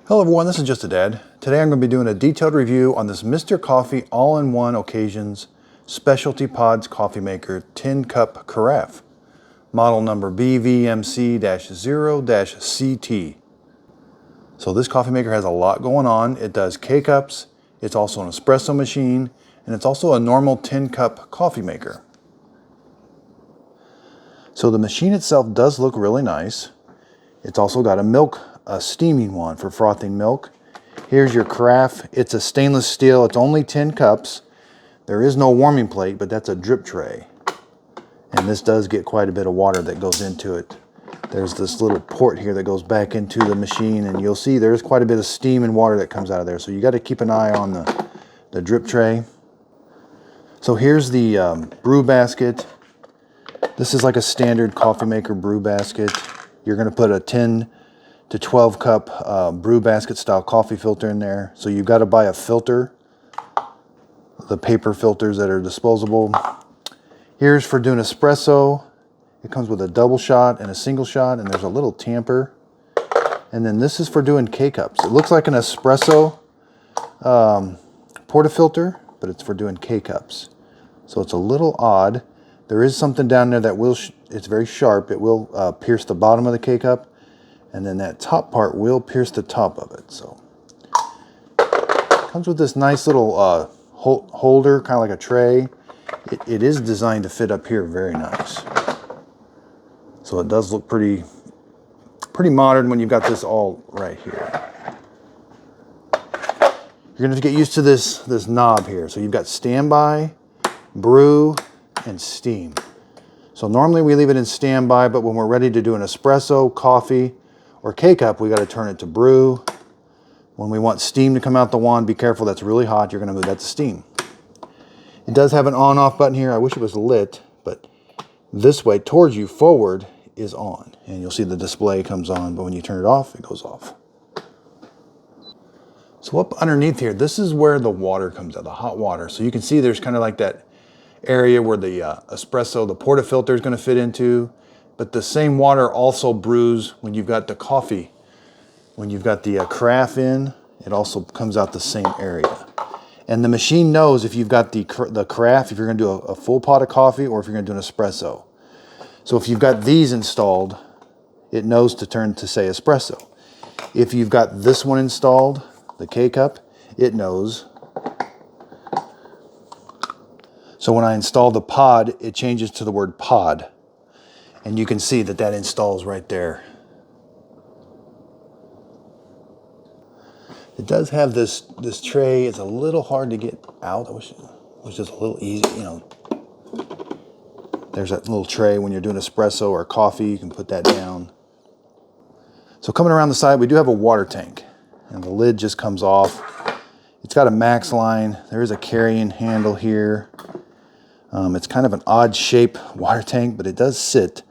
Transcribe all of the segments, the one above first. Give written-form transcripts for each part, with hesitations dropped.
Hello everyone, this is Just a Dad. Today I'm going to be doing a detailed review on this Mr. Coffee all-in-one occasions specialty pods coffee maker tin cup carafe, model number BVMC-O-CT. So this coffee maker has a lot going on. It does K-cups, it's also an espresso machine, and it's also a normal tin cup coffee maker. So the machine itself does look really nice. It's also got a steaming one for frothing milk. Here's your carafe. It's a stainless steel. It's only 10 cups. There is no warming plate, but that's a drip tray. And this does get quite a bit of water that goes into it. There's this little port here that goes back into the machine, and you'll see there's quite a bit of steam and water that comes out of there. So you got to keep an eye on the drip tray. So here's the brew basket. This is like a standard coffee maker brew basket. You're going to put a 10 to 12 cup brew basket style coffee filter in there. So you've got to buy a filter, the paper filters that are disposable. Here's for doing espresso. It comes with a double shot and a single shot, and there's a little tamper. And then this is for doing K-cups. It looks like an espresso portafilter, but it's for doing K-cups. So it's a little odd. There is something down there that will, it's very sharp. It will pierce the bottom of the K-cup, and then that top part will pierce the top of it. So it comes with this nice little holder, kind of like a tray. It is designed to fit up here very nice. So it does look pretty modern when you've got this all right here. You're gonna have to get used to this knob here. So you've got standby, brew, and steam. So normally we leave it in standby, but when we're ready to do an espresso, coffee, or K-cup, we got to turn it to brew. When we want steam to come out the wand, be careful, that's really hot. You're going to move that to steam. It does have an on-off button here. I wish it was lit, but this way towards you forward is on, and you'll see the display comes on, but when you turn it off, it goes off. So up underneath here, this is where the water comes out, the hot water. So you can see there's kind of like that area where the espresso, the portafilter is going to fit into, but the same water also brews when you've got the coffee. When you've got the carafe in, it also comes out the same area. And the machine knows if you've got the carafe, if you're going to do a full pot of coffee or if you're going to do an espresso. So if you've got these installed, it knows to turn to say espresso. If you've got this one installed, the K-cup, it knows. So when I install the pod, it changes to the word pod. And you can see that installs right there. It does have this tray. It's a little hard to get out. I wish it was just a little easy, you know. There's that little tray when you're doing espresso or coffee. You can put that down. So coming around the side, we do have a water tank. And the lid just comes off. It's got a max line. There is a carrying handle here. It's kind of an odd shape water tank, but it does sit.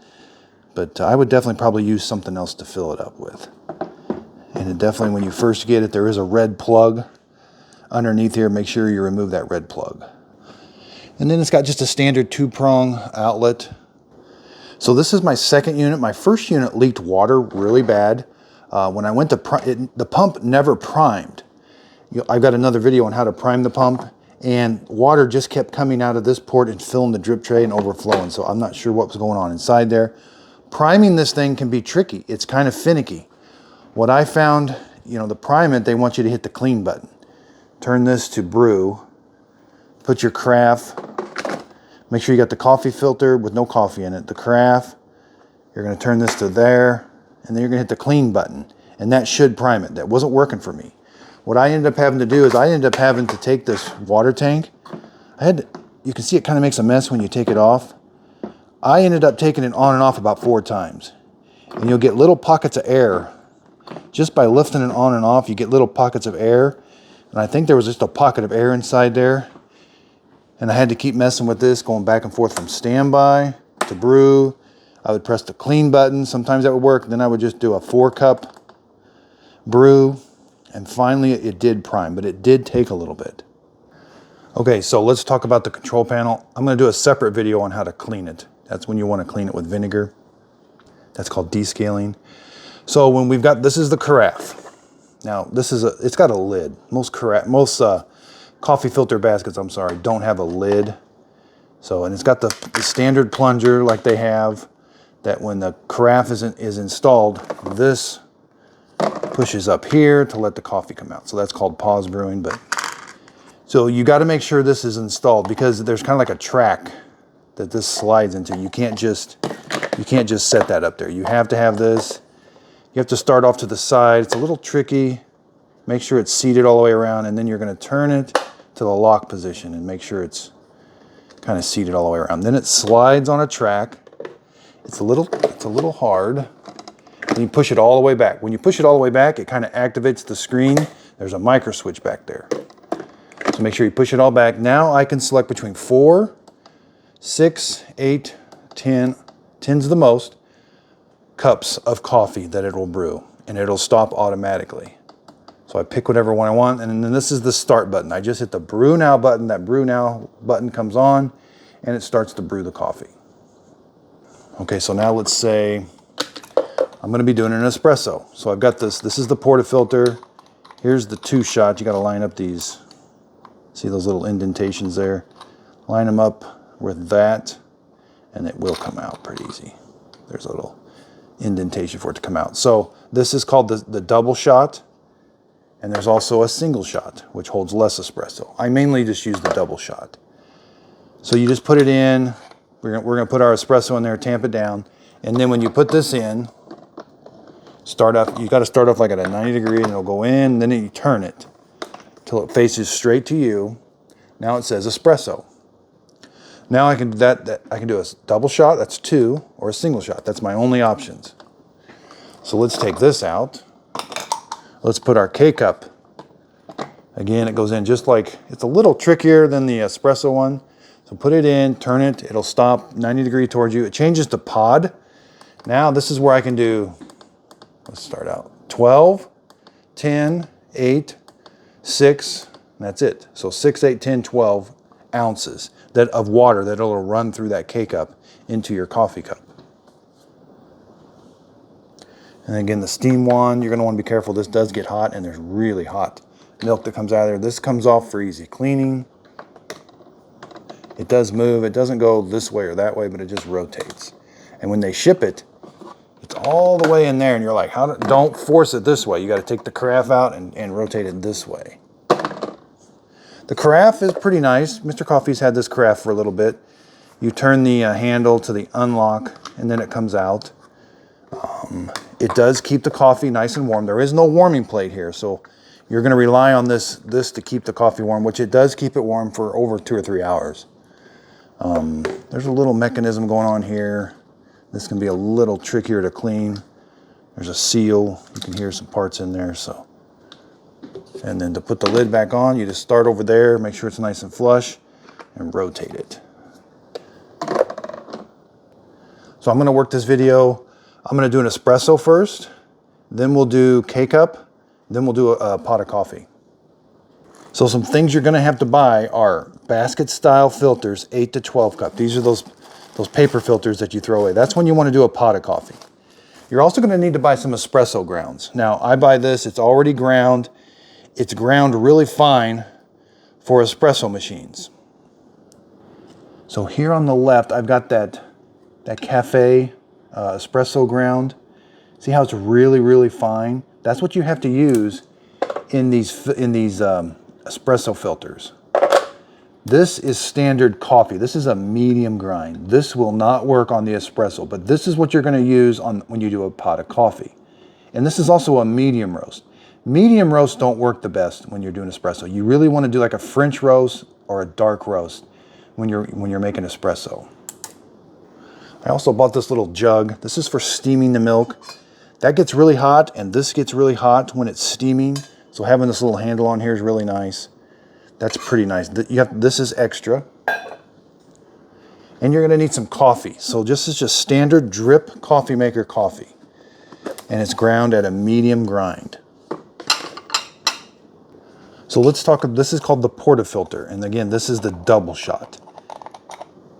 But I would definitely probably use something else to fill it up with. And it definitely, when you first get it, there is a red plug underneath here. Make sure you remove that red plug. And then it's got just a standard 2-prong outlet. So this is my second unit. My first unit leaked water really bad. When I went to the pump never primed. I've got another video on how to prime the pump. And water just kept coming out of this port and filling the drip tray and overflowing. So I'm not sure what was going on inside there. Priming this thing can be tricky. It's kind of finicky. What I found, the prime it, they want you to hit the clean button. Turn this to brew. Put your carafe. Make sure you got the coffee filter with no coffee in it. The carafe. You're going to turn this to there. And then you're going to hit the clean button. And that should prime it. That wasn't working for me. What I ended up having to do is I ended up having to take this water tank. You can see it kind of makes a mess when you take it off. I ended up taking it on and off about 4 times. And you'll get little pockets of air. Just by lifting it on and off, you get little pockets of air. And I think there was just a pocket of air inside there. And I had to keep messing with this, going back and forth from standby to brew. I would press the clean button. Sometimes that would work. Then I would just do a 4-cup brew. And finally, it did prime, but it did take a little bit. Okay, so let's talk about the control panel. I'm going to do a separate video on how to clean it. That's when you want to clean it with vinegar. That's called descaling. So when we've got, this is the carafe. Now it's got a lid. Most coffee filter baskets, I'm sorry, don't have a lid. So, and it's got the standard plunger like they have, that when the carafe is installed, this pushes up here to let the coffee come out. So that's called pause brewing. But so you got to make sure this is installed, because there's kind of like a track that this slides into. You can't just set that up there. You have to have this. You have to start off to the side. It's a little tricky. Make sure it's seated all the way around, and then you're going to turn it to the lock position and make sure it's kind of seated all the way around. Then it slides on a track. It's a little hard. And you push it all the way back. When you push it all the way back, it kind of activates the screen. There's a micro switch back there. So make sure you push it all back. Now I can select between 4, 6, 8, 10, 10's the most, cups of coffee that it will brew, and it'll stop automatically. So I pick whatever one I want, and then this is the start button. I just hit the brew now button. That brew now button comes on, and it starts to brew the coffee. Okay, so now let's say I'm gonna be doing an espresso. So I've got this is the portafilter. Here's the 2 shot. You gotta line up these, see those little indentations there? Line them up with that, and it will come out pretty easy. There's a little indentation for it to come out. So this is called the double shot, and there's also a single shot, which holds less espresso. I mainly just use the double shot. So you just put it in, we're gonna put our espresso in there, tamp it down, and then when you put this in, you gotta start off like at a 90 degree, and it'll go in, then you turn it till it faces straight to you. Now it says espresso. Now I can do I can do a double shot, that's 2, or a single shot. That's my only options. So let's take this out. Let's put our K-cup. Again, it goes in just like, it's a little trickier than the espresso one. So put it in, turn it, it'll stop 90 degree towards you. It changes to pod. Now this is where I can do, let's start out, 12, 10, 8, 6, and that's it. So 6, 8, 10, 12 ounces of water that it'll run through that K-cup into your coffee cup. And again, the steam one, you're gonna wanna be careful. This does get hot, and there's really hot milk that comes out of there. This comes off for easy cleaning. It does move. It doesn't go this way or that way, but it just rotates. And when they ship it, it's all the way in there, and you're like, don't force it this way. You gotta take the carafe out and rotate it this way. The carafe is pretty nice. Mr. Coffee's had this carafe for a little bit. You turn the handle to the unlock, and then it comes out. It does keep the coffee nice and warm. There is no warming plate here, so you're going to rely on this to keep the coffee warm, which it does keep it warm for over 2 or 3 hours. There's a little mechanism going on here. This can be a little trickier to clean. There's a seal. You can hear some parts in there. So, and then to put the lid back on, you just start over there, make sure it's nice and flush, and rotate it. So I'm going to work this video. I'm going to do an espresso first, then we'll do K-cup, then we'll do a pot of coffee. So some things you're going to have to buy are basket style filters, 8 to 12 cup. These are those paper filters that you throw away. That's when you want to do a pot of coffee. You're also going to need to buy some espresso grounds. Now I buy this, it's already ground. It's ground really fine for espresso machines. So here on the left, I've got that cafe espresso ground. See how it's really, really fine? That's what you have to use in these espresso filters. This is standard coffee. This is a medium grind. This will not work on the espresso, but this is what you're going to use when you do a pot of coffee. And this is also a medium roast. Medium roasts don't work the best when you're doing espresso. You really want to do like a French roast or a dark roast when you're making espresso. I also bought this little jug. This is for steaming the milk. That gets really hot, and this gets really hot when it's steaming. So having this little handle on here is really nice. That's pretty nice. This is extra. And you're gonna need some coffee. So this is just standard drip coffee maker coffee. And it's ground at a medium grind. So let's talk, this is called the portafilter. And again, this is the double shot.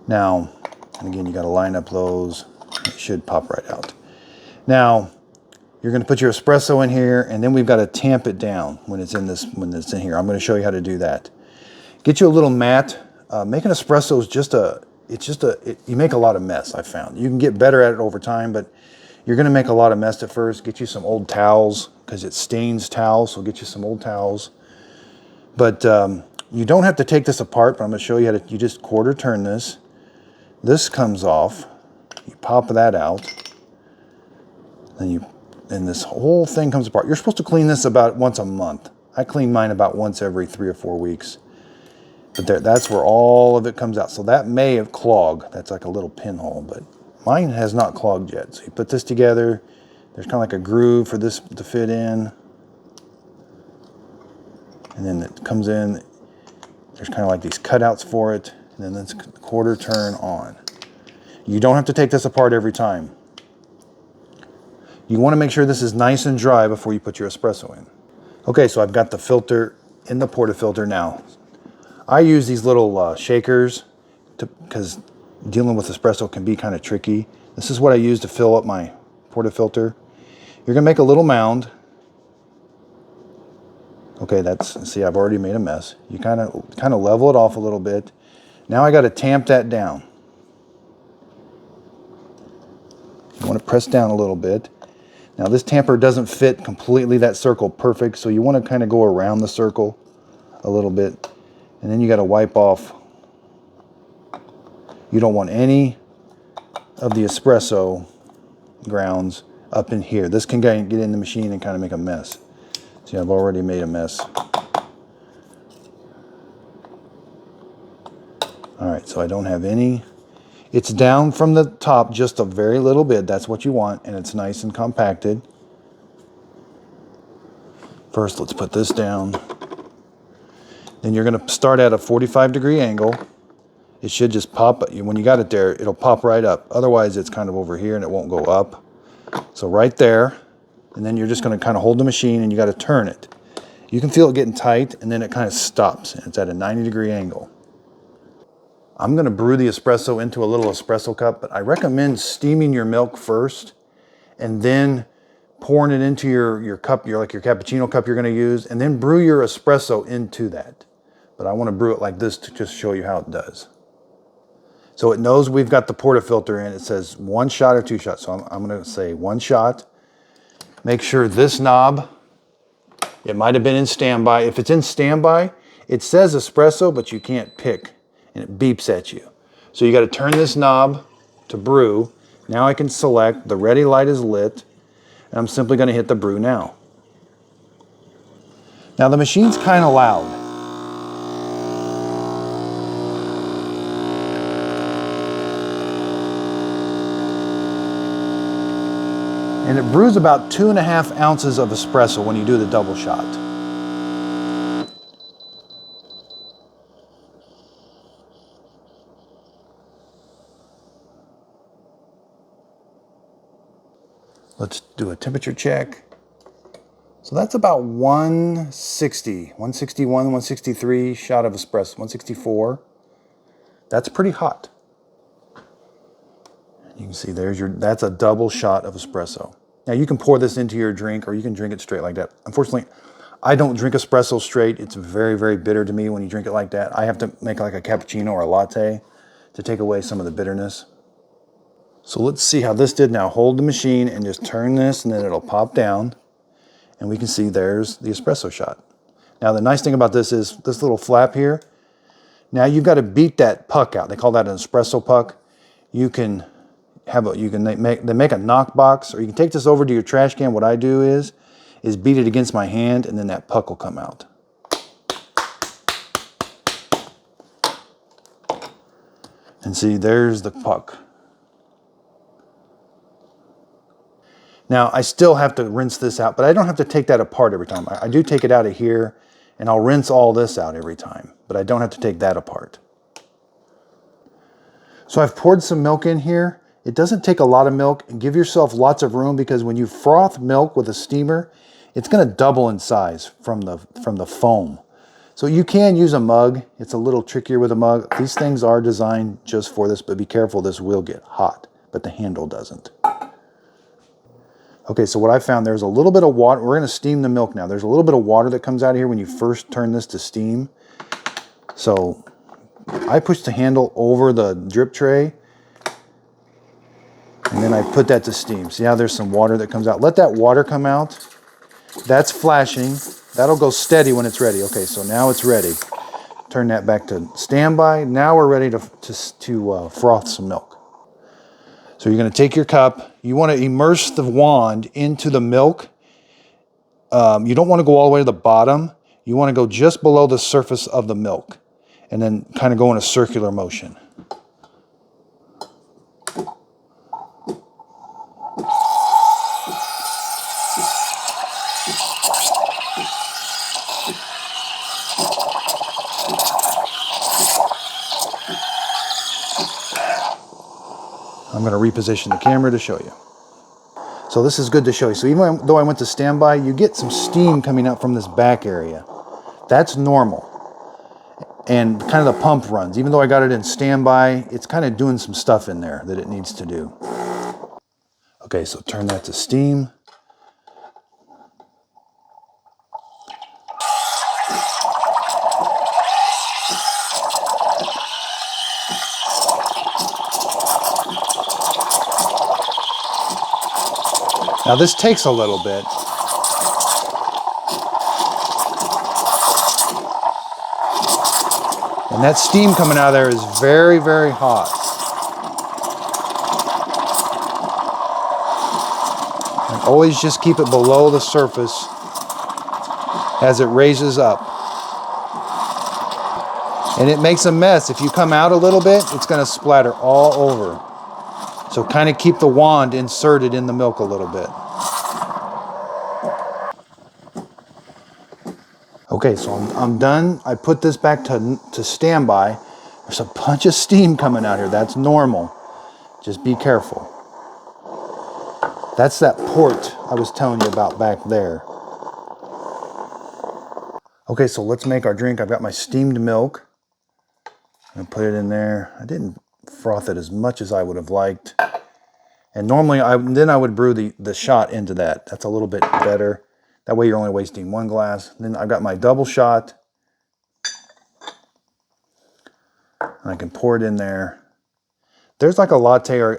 Now, and again, you got to line up those. It should pop right out. Now, You're going to put your espresso in here, and then we've got to tamp it down when it's in here. I'm going to show you how to do that. Get you a little mat. Making espresso is you make a lot of mess, I found. You can get better at it over time, but you're going to make a lot of mess at first. Get you some old towels, because it stains towels, so get you some old towels. But you don't have to take this apart, but I'm going to show you how to, you just quarter turn this. This comes off. You pop that out. And this whole thing comes apart. You're supposed to clean this about once a month. I clean mine about once every 3 or 4 weeks. But that's where all of it comes out. So that may have clogged. That's like a little pinhole, but mine has not clogged yet. So you put this together. There's kind of like a groove for this to fit in. And then it comes in. There's kind of like these cutouts for it. And then that's quarter turn on. You don't have to take this apart every time. You want to make sure this is nice and dry before you put your espresso in. Okay, so I've got the filter in the portafilter now. I use these little shakers because dealing with espresso can be kind of tricky. This is what I use to fill up my portafilter. You're going to make a little mound. Okay, see, I've already made a mess. You kind of level it off a little bit. Now I got to tamp that down. You want to press down a little bit. Now this tamper doesn't fit completely that circle perfect, so you want to kind of go around the circle a little bit. And then you got to wipe off. You don't want any of the espresso grounds up in here. This can get in the machine and kind of make a mess. See, I've already made a mess. All right, so I don't have any. It's down from the top just a very little bit. That's what you want, and it's nice and compacted. First, let's put this down. Then you're going to start at a 45-degree angle. It should just pop. When you got it there, it'll pop right up. Otherwise, it's kind of over here, and it won't go up. So right there, and then you're just going to kind of hold the machine, and you got to turn it. You can feel it getting tight, and then it kind of stops, and it's at a 90-degree angle. I'm going to brew the espresso into a little espresso cup, but I recommend steaming your milk first and then pouring it into your cup, your cappuccino cup you're going to use, and then brew your espresso into that. But I want to brew it like this to just show you how it does. So it knows we've got the portafilter in. It says 1 shot or 2 shots. So I'm going to say 1 shot. Make sure this knob, it might have been in standby. If it's in standby, it says espresso, but you can't pick. And it beeps at you. So you got to turn this knob to brew. Now I can select, the ready light is lit, and I'm simply going to hit the brew now. Now the machine's kind of loud. And it brews about 2.5 ounces of espresso when you do the double shot. Let's do a temperature check. So that's about 160, 161, 163 shot of espresso, 164. That's pretty hot. You can see that's a double shot of espresso. Now you can pour this into your drink or you can drink it straight like that. Unfortunately, I don't drink espresso straight. It's very, very bitter to me when you drink it like that. I have to make like a cappuccino or a latte to take away some of the bitterness. So let's see how this did now. Hold the machine and just turn this and then it'll pop down. And we can see there's the espresso shot. Now the nice thing about this is this little flap here. Now you've got to beat that puck out. They call that an espresso puck. You can make a knock box, or you can take this over to your trash can. What I do is beat it against my hand and then that puck will come out. And see, there's the puck. Now, I still have to rinse this out, but I don't have to take that apart every time. I do take it out of here, and I'll rinse all this out every time, but I don't have to take that apart. So I've poured some milk in here. It doesn't take a lot of milk, and give yourself lots of room because when you froth milk with a steamer, it's going to double in size from the foam. So you can use a mug. It's a little trickier with a mug. These things are designed just for this, but be careful, this will get hot, but the handle doesn't. Okay, so what I found, there's a little bit of water. We're going to steam the milk now. There's a little bit of water that comes out of here when you first turn this to steam. So I push the handle over the drip tray, and then I put that to steam. See how there's some water that comes out? Let that water come out. That's flashing. That'll go steady when it's ready. Okay, so now it's ready. Turn that back to standby. Now we're ready to froth some milk. So you're going to take your cup. You want to immerse the wand into the milk. You don't want to go all the way to the bottom. You want to go just below the surface of the milk, and then kind of go in a circular motion. I'm going to reposition the camera to show you. So this is good to show you. So even though I went to standby, you get some steam coming out from this back area. That's normal. And kind of the pump runs. Even though I got it in standby, it's kind of doing some stuff in there that it needs to do. Okay, so turn that to steam. Now this takes a little bit. And that steam coming out of there is very, very hot. And always just keep it below the surface as it raises up. And it makes a mess. If you come out a little bit, it's going to splatter all over. So kind of keep the wand inserted in the milk a little bit. Okay, so I'm done. I put this back to standby. There's a bunch of steam coming out here. That's normal. Just be careful. That's that port I was telling you about back there. Okay, so let's make our drink. I've got my steamed milk. I'm gonna put it in there. I didn't froth it as much as I would have liked. And normally, I would brew the shot into that. That's a little bit better. That way you're only wasting one glass. Then I've got my double shot. And I can pour it in there. There's like a latte or,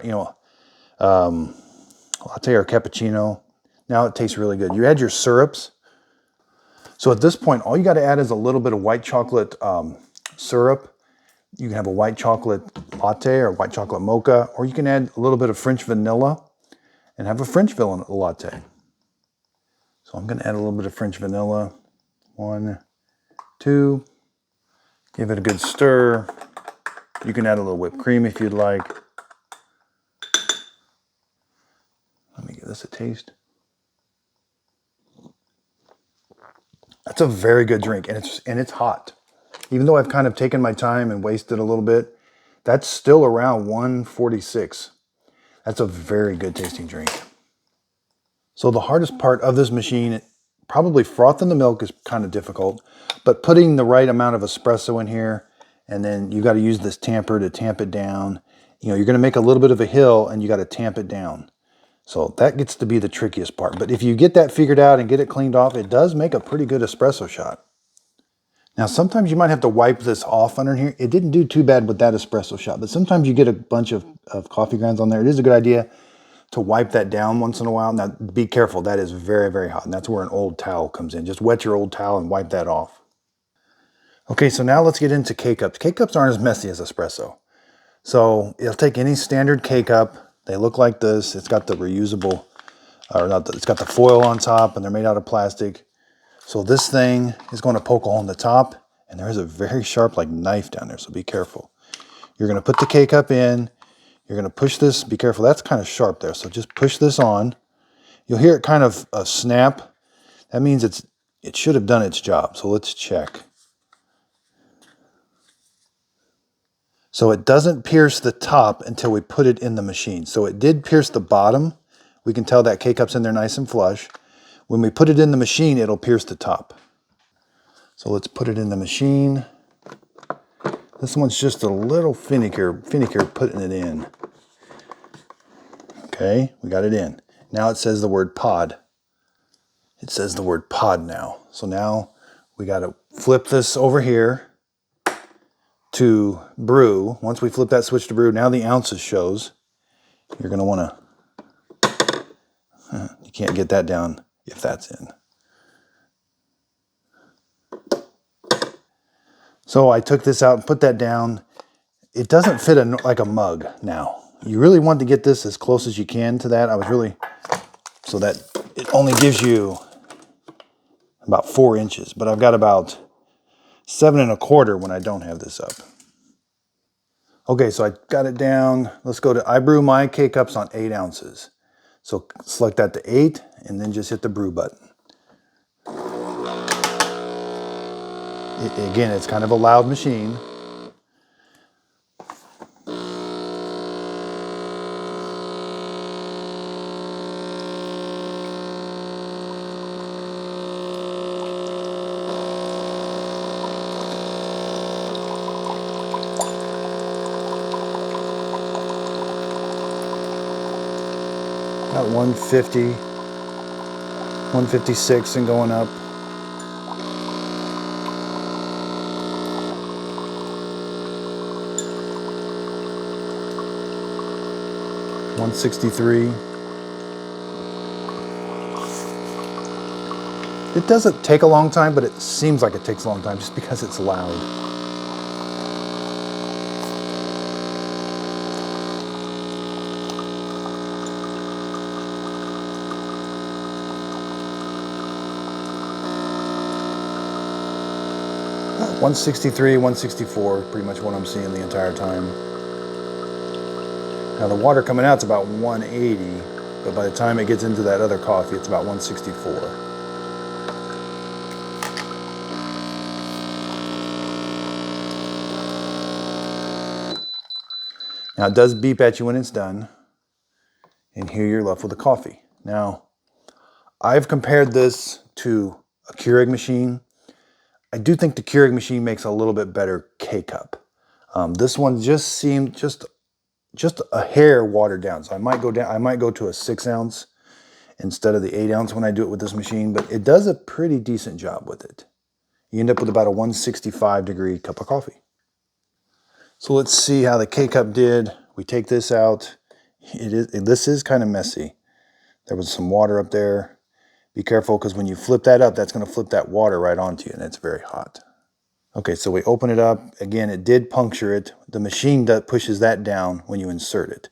latte or cappuccino. Now it tastes really good. You add your syrups. So at this point, all you got to add is a little bit of white chocolate syrup. You can have a white chocolate latte or white chocolate mocha, or you can add a little bit of French vanilla and have a French vanilla latte. So I'm going to add a little bit of French vanilla. 1, 2. Give it a good stir. You can add a little whipped cream if you'd like. Let me give this a taste. That's a very good drink, and it's hot. Even though I've kind of taken my time and wasted a little bit, that's still around 146. That's a very good tasting drink. So the hardest part of this machine, probably frothing the milk is kind of difficult, but putting the right amount of espresso in here, and then you got to use this tamper to tamp it down. You're going to make a little bit of a hill, and you got to tamp it down. So that gets to be the trickiest part. But if you get that figured out and get it cleaned off, it does make a pretty good espresso shot. Now, sometimes you might have to wipe this off under here. It didn't do too bad with that espresso shot, but sometimes you get a bunch of coffee grounds on there. It is a good idea to wipe that down once in a while. Now, be careful. That is very, very hot, and that's where an old towel comes in. Just wet your old towel and wipe that off. Okay, so now let's get into K-Cups. K-Cups aren't as messy as espresso. So it'll take any standard K-Cup. They look like this. It's got the reusable, it's got the foil on top, and they're made out of plastic. So this thing is going to poke a hole in the top, and there is a very sharp knife down there, so be careful. You're going to put the K-Cup in. You're going to push this. Be careful. That's kind of sharp there, so just push this on. You'll hear it kind of snap. That means it should have done its job, so let's check. So it doesn't pierce the top until we put it in the machine. So it did pierce the bottom. We can tell that K-Cup's in there nice and flush. When we put it in the machine, it'll pierce the top. So let's put it in the machine. This one's just a little finicker putting it in. Okay, we got it in. Now it says the word pod. It says the word pod now. So now we got to flip this over here to brew. Once we flip that switch to brew, now the ounces shows. You're going to want to, you can't get that down if that's in. So I took this out and put that down. It doesn't fit like a mug now. You really want to get this as close as you can to that. I was really, so that it only gives you about 4 inches, but I've got about 7 1/4 when I don't have this up. Okay, so I got it down. Let's go to, I brew my K-Cups on 8 ounces. So select that to 8 and then just hit the brew button. Again, it's kind of a loud machine. About 150, 156 and going up. $163. It doesn't take a long time, but it seems like it takes a long time just because it's loud. About 163, 164, pretty much what I'm seeing the entire time. Now the water coming out's about 180, but by the time it gets into that other coffee, it's about 164. Now it does beep at you when it's done, and here you're left with a coffee. Now, I've compared this to a Keurig machine. I do think the Keurig machine makes a little bit better K-Cup. This one just seemed just a hair watered down. So I might go down, I might go to a 6 ounce instead of the 8 ounce when I do it with this machine, but it does a pretty decent job with it. You end up with about a 165 degree cup of coffee. So let's see how the K-Cup did. We take this out. This is kind of messy. There was some water up there. Be careful because when you flip that up, that's going to flip that water right onto you and it's very hot. Okay, so we open it up. Again, it did puncture it. The machine pushes that down when you insert it.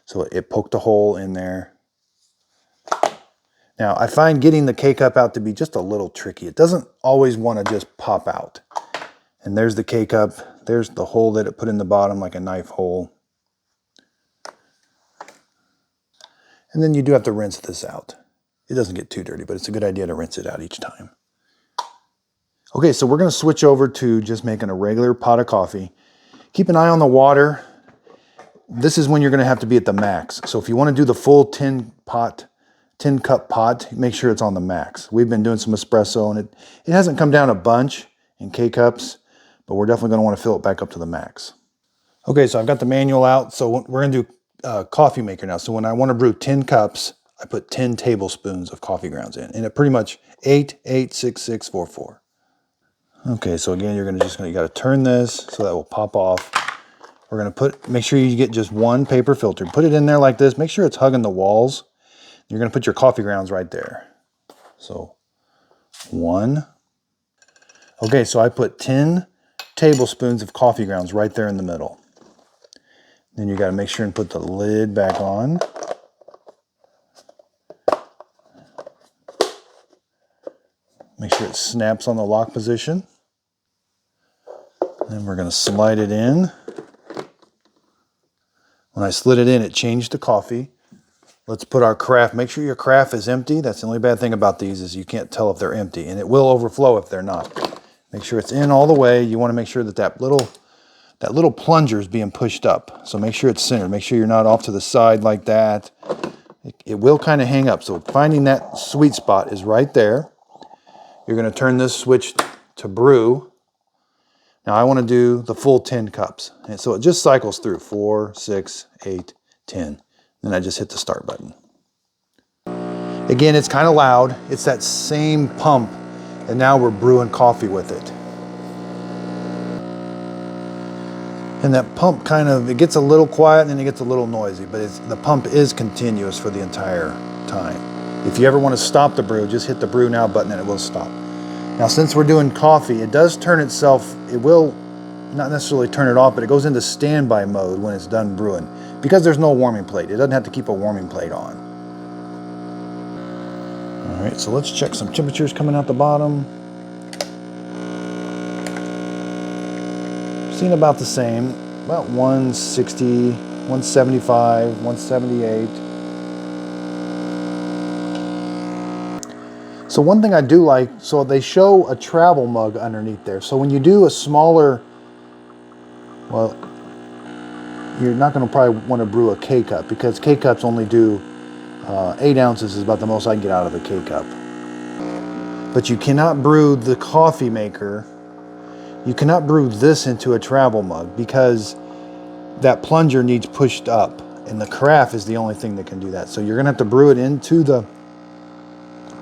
So it poked a hole in there. Now, I find getting the K-Cup out to be just a little tricky. It doesn't always want to just pop out. And there's the K-Cup. There's the hole that it put in the bottom, like a knife hole. And then you do have to rinse this out. It doesn't get too dirty, but it's a good idea to rinse it out each time. Okay, so we're going to switch over to just making a regular pot of coffee. Keep an eye on the water. This is when you're going to have to be at the max. So if you want to do the full 10 cup pot, make sure it's on the max. We've been doing some espresso and it hasn't come down a bunch in K-Cups, but we're definitely going to want to fill it back up to the max. Okay, so I've got the manual out. So we're going to do coffee maker now. So when I want to brew 10 cups, I put 10 tablespoons of coffee grounds in. And it pretty much 8, 8, 6, 6, 4, 4. Okay, so again, you got to turn this so that will pop off. We're going to make sure you get just one paper filter. Put it in there like this. Make sure it's hugging the walls. You're going to put your coffee grounds right there. So 1. Okay, so I put 10 tablespoons of coffee grounds right there in the middle. Then you got to make sure and put the lid back on. Make sure it snaps on the lock position. Then we're going to slide it in. When I slid it in, it changed to coffee. Let's put our carafe. Make sure your carafe is empty. That's the only bad thing about these is you can't tell if they're empty, and it will overflow if they're not. Make sure it's in all the way. You want to make sure that little plunger is being pushed up. So make sure it's centered. Make sure you're not off to the side like that. It will kind of hang up. So finding that sweet spot is right there. You're going to turn this switch to brew. Now I want to do the full 10 cups. And so it just cycles through 4, 6, 8, 10. Then I just hit the start button. Again, it's kind of loud. It's that same pump, and now we're brewing coffee with it. And that pump it gets a little quiet and then it gets a little noisy, but the pump is continuous for the entire time. If you ever want to stop the brew, just hit the brew now button and it will stop. Now, since we're doing coffee, it does turn itself, it will not necessarily turn it off, but it goes into standby mode when it's done brewing because there's no warming plate. It doesn't have to keep a warming plate on. All right, so let's check some temperatures coming out the bottom. Seen about the same, about 160, 175, 178. So one thing I do like, so they show a travel mug underneath there. So when you do a smaller, well, you're not going to probably want to brew a K-cup because K-cups only do 8 ounces is about the most I can get out of a K-cup. But you cannot brew the coffee maker. You cannot brew this into a travel mug because that plunger needs pushed up, and the carafe is the only thing that can do that. So you're gonna have to brew it into the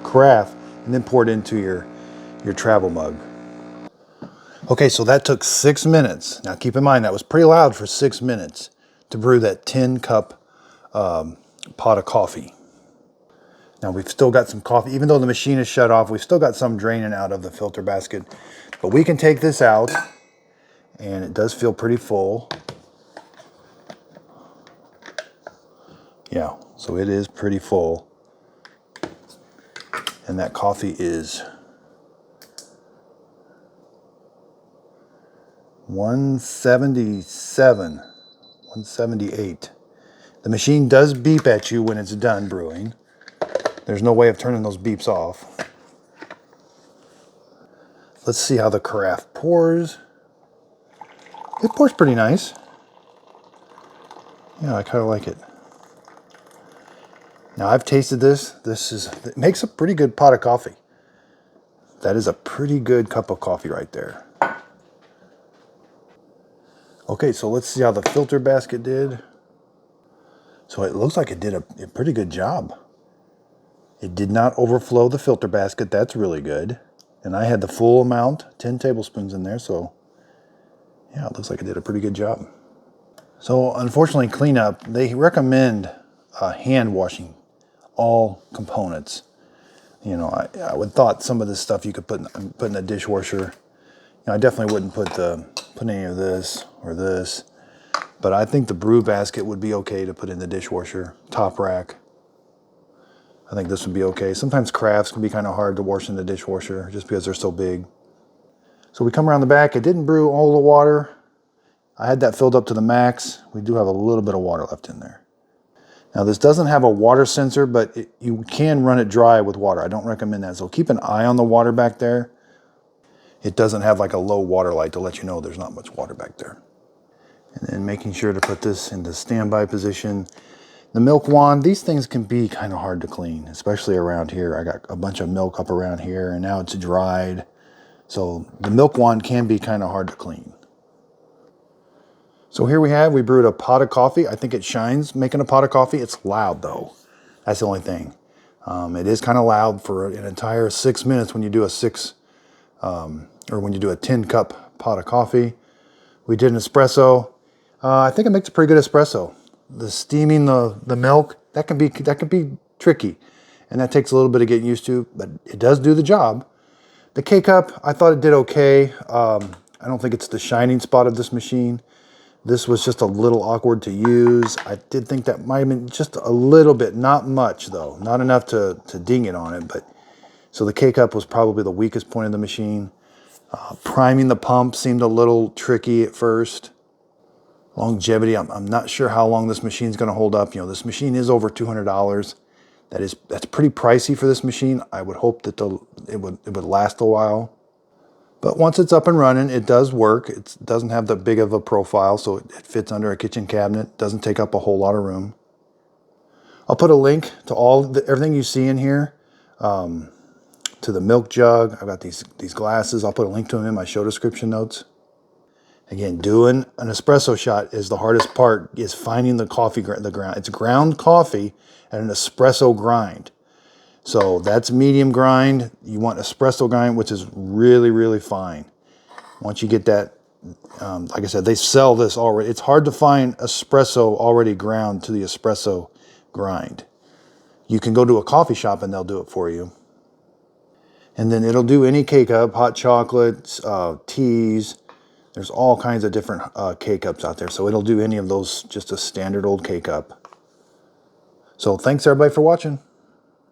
carafe and then pour it into your travel mug. Okay, so that took 6 minutes. Now keep in mind that was pretty loud for 6 minutes to brew that 10-cup pot of coffee. Now we've still got some coffee, even though the machine is shut off, we've still got some draining out of the filter basket. But we can take this out, and it does feel pretty full. Yeah, so it is pretty full. And that coffee is 177, 178. The machine does beep at you when it's done brewing. There's no way of turning those beeps off. Let's see how the carafe pours. It pours pretty nice. Yeah, I kind of like it. Now I've tasted this. It makes a pretty good pot of coffee. That is a pretty good cup of coffee right there. Okay, so let's see how the filter basket did. So it looks like it did a pretty good job. It did not overflow the filter basket. That's really good. And I had the full amount, 10 tablespoons in there. So yeah, it looks like it did a pretty good job. So unfortunately, cleanup, they recommend hand washing all components. You know, I would thought some of this stuff you could put in the dishwasher. You know, I definitely wouldn't put any of this or this, but I think the brew basket would be okay to put in the dishwasher. Top rack, I think this would be okay. Sometimes crafts can be kind of hard to wash in the dishwasher just because they're so big. So we come around the back. It didn't brew all the water. I had that filled up to the max. We do have a little bit of water left in there. Now this doesn't have a water sensor, but you can run it dry with water. I don't recommend that. So keep an eye on the water back there. It doesn't have like a low water light to let you know there's not much water back there. And then making sure to put this into standby position. The milk wand, these things can be kind of hard to clean, especially around here. I got a bunch of milk up around here and now it's dried. So the milk wand can be kind of hard to clean. So here we brewed a pot of coffee. I think it shines making a pot of coffee. It's loud though. That's the only thing. It is kind of loud for an entire 6 minutes when you do a 10-cup pot of coffee. We did an espresso. I think it makes a pretty good espresso. The steaming the milk, that can be tricky. And that takes a little bit of getting used to, but it does do the job. The K-cup, I thought it did okay. I don't think it's the shining spot of this machine. This was just a little awkward to use. I did think that might have been just a little bit, not much though. Not enough to ding it on it, but so the K-cup was probably the weakest point of the machine. Priming the pump seemed a little tricky at first. Longevity, I'm not sure how long this machine is going to hold up. You know, this machine is over $200. That's pretty pricey for this machine. I would hope that it would last a while. But once it's up and running, it does work. It doesn't have that big of a profile, so it fits under a kitchen cabinet. Doesn't take up a whole lot of room. I'll put a link to everything you see in here, to the milk jug. I've got these glasses. I'll put a link to them in my show description notes. Again, doing an espresso shot is the hardest part, is finding the coffee, the ground. It's ground coffee at an espresso grind. So that's medium grind. You want espresso grind, which is really, really fine. Once you get that, like I said, they sell this already. It's hard to find espresso already ground to the espresso grind. You can go to a coffee shop and they'll do it for you. And then it'll do any K-Cup, hot chocolates, teas. There's all kinds of different K-Cups out there. So it'll do any of those, just a standard old K-Cup. So thanks everybody for watching.